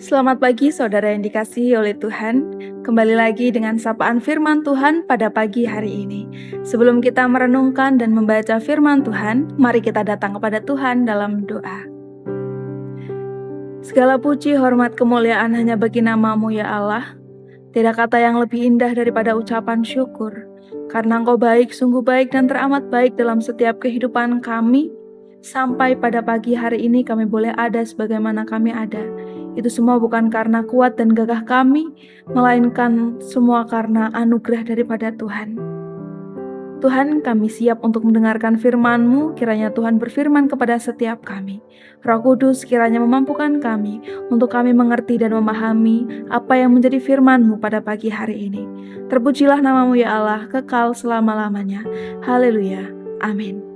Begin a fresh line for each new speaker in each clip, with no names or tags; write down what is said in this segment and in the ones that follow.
Selamat pagi saudara yang dikasihi oleh Tuhan. Kembali lagi dengan sapaan firman Tuhan pada pagi hari ini. Sebelum kita merenungkan dan membaca firman Tuhan, mari kita datang kepada Tuhan dalam doa. Segala puji, hormat, kemuliaan hanya bagi nama-Mu ya Allah. Tidak kata yang lebih indah daripada ucapan syukur. Karena Engkau baik, sungguh baik dan teramat baik dalam setiap kehidupan kami. Sampai pada pagi hari ini kami boleh ada sebagaimana kami ada. Itu semua bukan karena kuat dan gagah kami, melainkan semua karena anugerah daripada Tuhan. Tuhan, kami siap untuk mendengarkan firman-Mu, kiranya Tuhan berfirman kepada setiap kami. Roh Kudus kiranya memampukan kami untuk kami mengerti dan memahami apa yang menjadi firman-Mu pada pagi hari ini. Terpujilah nama-Mu ya Allah, kekal selama-lamanya. Haleluya. Amin.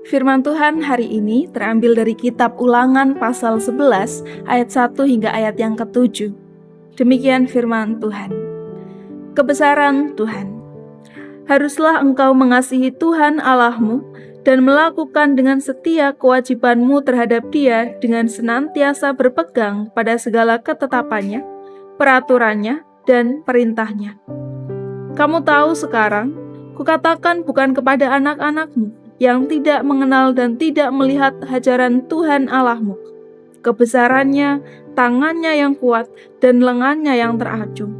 Firman Tuhan hari ini terambil dari kitab Ulangan pasal 11 ayat 1 hingga ayat yang ke-7. Demikian firman Tuhan. Kebesaran Tuhan. Haruslah engkau mengasihi Tuhan Allahmu dan melakukan dengan setia kewajibanmu terhadap Dia dengan senantiasa berpegang pada segala ketetapannya, peraturannya, dan perintahnya. Kamu tahu sekarang, kukatakan bukan kepada anak-anakmu yang tidak mengenal dan tidak melihat hajaran Tuhan Allahmu, kebesarannya, tangannya yang kuat, dan lengannya yang teracung.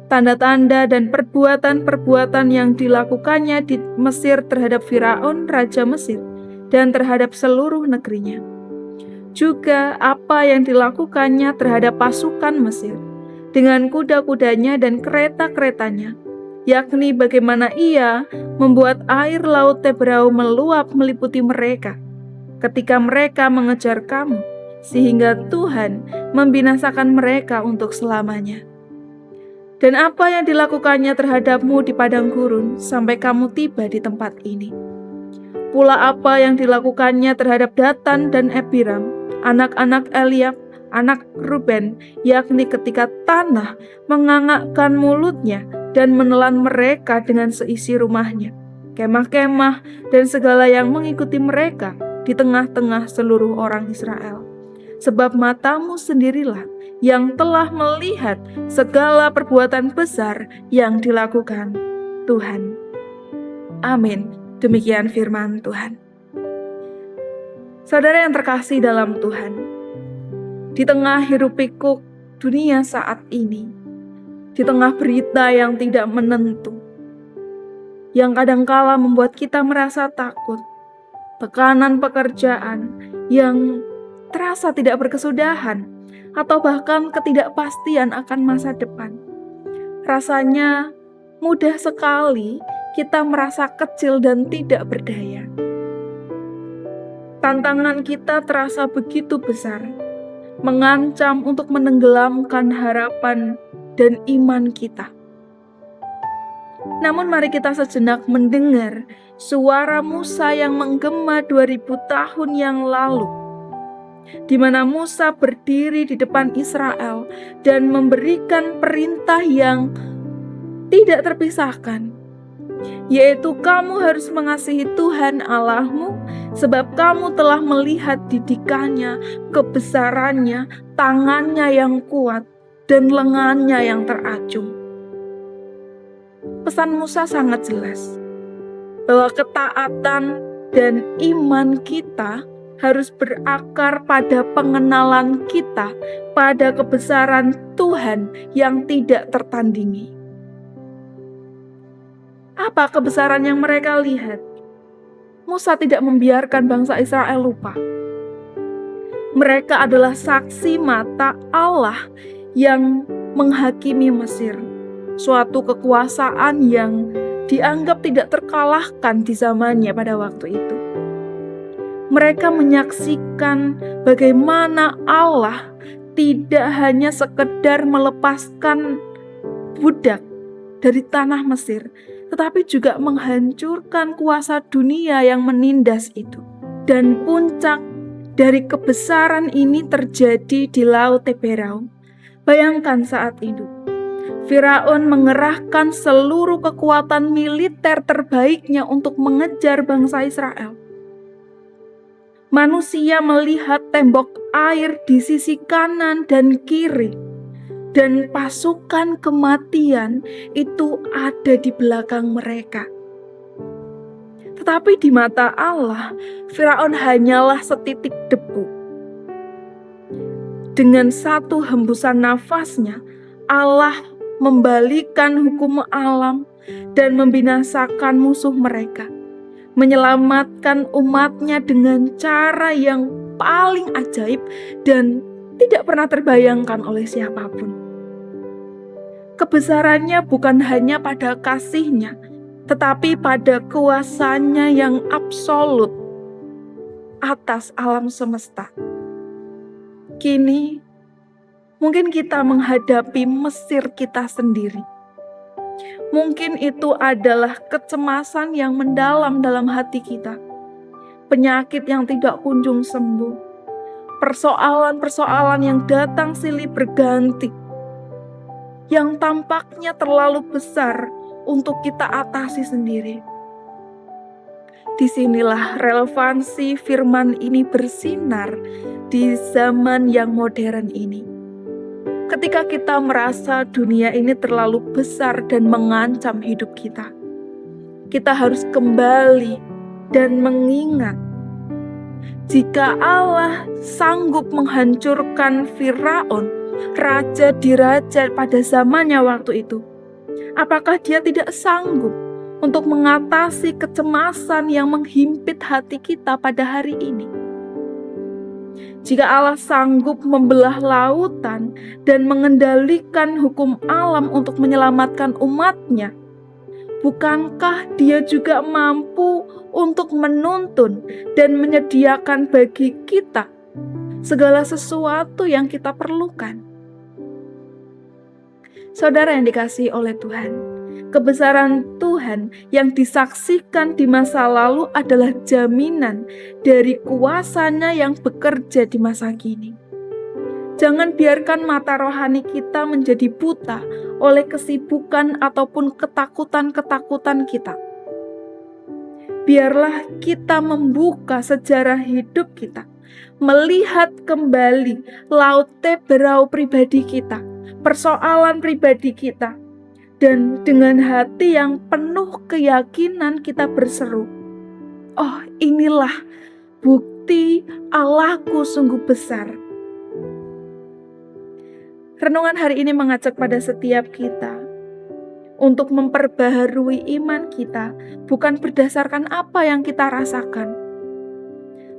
Tanda-tanda dan perbuatan-perbuatan yang dilakukannya di Mesir terhadap Firaun, Raja Mesir, dan terhadap seluruh negerinya. Juga apa yang dilakukannya terhadap pasukan Mesir, dengan kuda-kudanya dan kereta-keretanya, yakni bagaimana ia membuat air laut Tebrau meluap meliputi mereka ketika mereka mengejar kamu, sehingga Tuhan membinasakan mereka untuk selamanya. Dan apa yang dilakukannya terhadapmu di padang gurun sampai kamu tiba di tempat ini. Pula apa yang dilakukannya terhadap Datan dan Abiram, anak-anak Eliab, anak Ruben, yakni ketika tanah mengangakkan mulutnya dan menelan mereka dengan seisi rumahnya, kemah-kemah dan segala yang mengikuti mereka di tengah-tengah seluruh orang Israel. Sebab matamu sendirilah yang telah melihat segala perbuatan besar yang dilakukan Tuhan. Amin. Demikian firman Tuhan. Saudara yang terkasih dalam Tuhan, di tengah hiruk-pikuk dunia saat ini, di tengah berita yang tidak menentu, yang kadangkala membuat kita merasa takut, tekanan pekerjaan yang terasa tidak berkesudahan, atau bahkan ketidakpastian akan masa depan. Rasanya mudah sekali kita merasa kecil dan tidak berdaya. Tantangan kita terasa begitu besar, mengancam untuk menenggelamkan harapan dan iman kita. Namun mari kita sejenak mendengar suara Musa yang menggema 2000 tahun yang lalu, di mana Musa berdiri di depan Israel dan memberikan perintah yang tidak terpisahkan, yaitu kamu harus mengasihi Tuhan Allahmu, sebab kamu telah melihat didikannya, kebesarannya, tangannya yang kuat, dan lengannya yang teracung. Pesan Musa sangat jelas, bahwa ketaatan dan iman kita harus berakar pada pengenalan kita pada kebesaran Tuhan yang tidak tertandingi. Apa kebesaran yang mereka lihat? Musa tidak membiarkan bangsa Israel lupa. Mereka adalah saksi mata Allah yang menghakimi Mesir, suatu kekuasaan yang dianggap tidak terkalahkan di zamannya pada waktu itu. Mereka menyaksikan bagaimana Allah tidak hanya sekedar melepaskan budak dari tanah Mesir, tetapi juga menghancurkan kuasa dunia yang menindas itu. Dan puncak dari kebesaran ini terjadi di Laut Teberau. Bayangkan saat itu, Firaun mengerahkan seluruh kekuatan militer terbaiknya untuk mengejar bangsa Israel. Manusia melihat tembok air di sisi kanan dan kiri, dan pasukan kematian itu ada di belakang mereka. Tetapi di mata Allah, Firaun hanyalah setitik debu. Dengan satu hembusan nafasnya, Allah membalikan hukum alam dan membinasakan musuh mereka, menyelamatkan umatnya dengan cara yang paling ajaib dan tidak pernah terbayangkan oleh siapapun. Kebesarannya bukan hanya pada kasih-Nya, tetapi pada kuasanya yang absolut atas alam semesta. Kini, mungkin kita menghadapi Mesir kita sendiri. Mungkin itu adalah kecemasan yang mendalam dalam hati kita, penyakit yang tidak kunjung sembuh, persoalan-persoalan yang datang silih berganti, yang tampaknya terlalu besar untuk kita atasi sendiri. Disinilah relevansi firman ini bersinar di zaman yang modern ini. Ketika kita merasa dunia ini terlalu besar dan mengancam hidup kita, kita harus kembali dan mengingat, jika Allah sanggup menghancurkan Firaun, raja di raja pada zamannya waktu itu, apakah Dia tidak sanggup untuk mengatasi kecemasan yang menghimpit hati kita pada hari ini? Jika Allah sanggup membelah lautan dan mengendalikan hukum alam untuk menyelamatkan umat-Nya, bukankah Dia juga mampu untuk menuntun dan menyediakan bagi kita segala sesuatu yang kita perlukan? Saudara yang dikasihi oleh Tuhan, kebesaran Tuhan yang disaksikan di masa lalu adalah jaminan dari kuasa-Nya yang bekerja di masa kini. Jangan biarkan mata rohani kita menjadi buta oleh kesibukan ataupun ketakutan-ketakutan kita. Biarlah kita membuka sejarah hidup kita, melihat kembali laute berau pribadi kita, persoalan pribadi kita, dan dengan hati yang penuh keyakinan kita berseru, "Oh, inilah bukti Allahku sungguh besar." Renungan hari ini mengajak pada setiap kita untuk memperbaharui iman kita, bukan berdasarkan apa yang kita rasakan,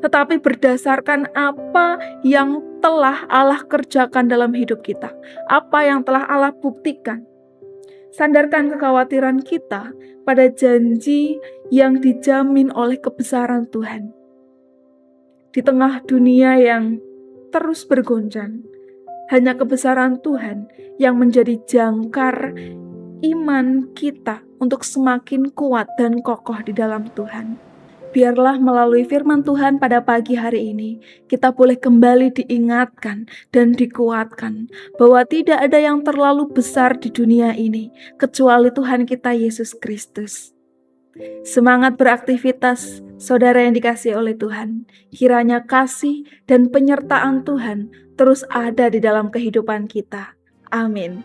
tetapi berdasarkan apa yang telah Allah kerjakan dalam hidup kita, apa yang telah Allah buktikan. Sandarkan kekhawatiran kita pada janji yang dijamin oleh kebesaran Tuhan. Di tengah dunia yang terus bergoncang, hanya kebesaran Tuhan yang menjadi jangkar iman kita untuk semakin kuat dan kokoh di dalam Tuhan. Biarlah melalui firman Tuhan pada pagi hari ini, kita boleh kembali diingatkan dan dikuatkan bahwa tidak ada yang terlalu besar di dunia ini kecuali Tuhan kita Yesus Kristus. Semangat beraktivitas, saudara yang dikasihi oleh Tuhan. Kiranya kasih dan penyertaan Tuhan terus ada di dalam kehidupan kita. Amin.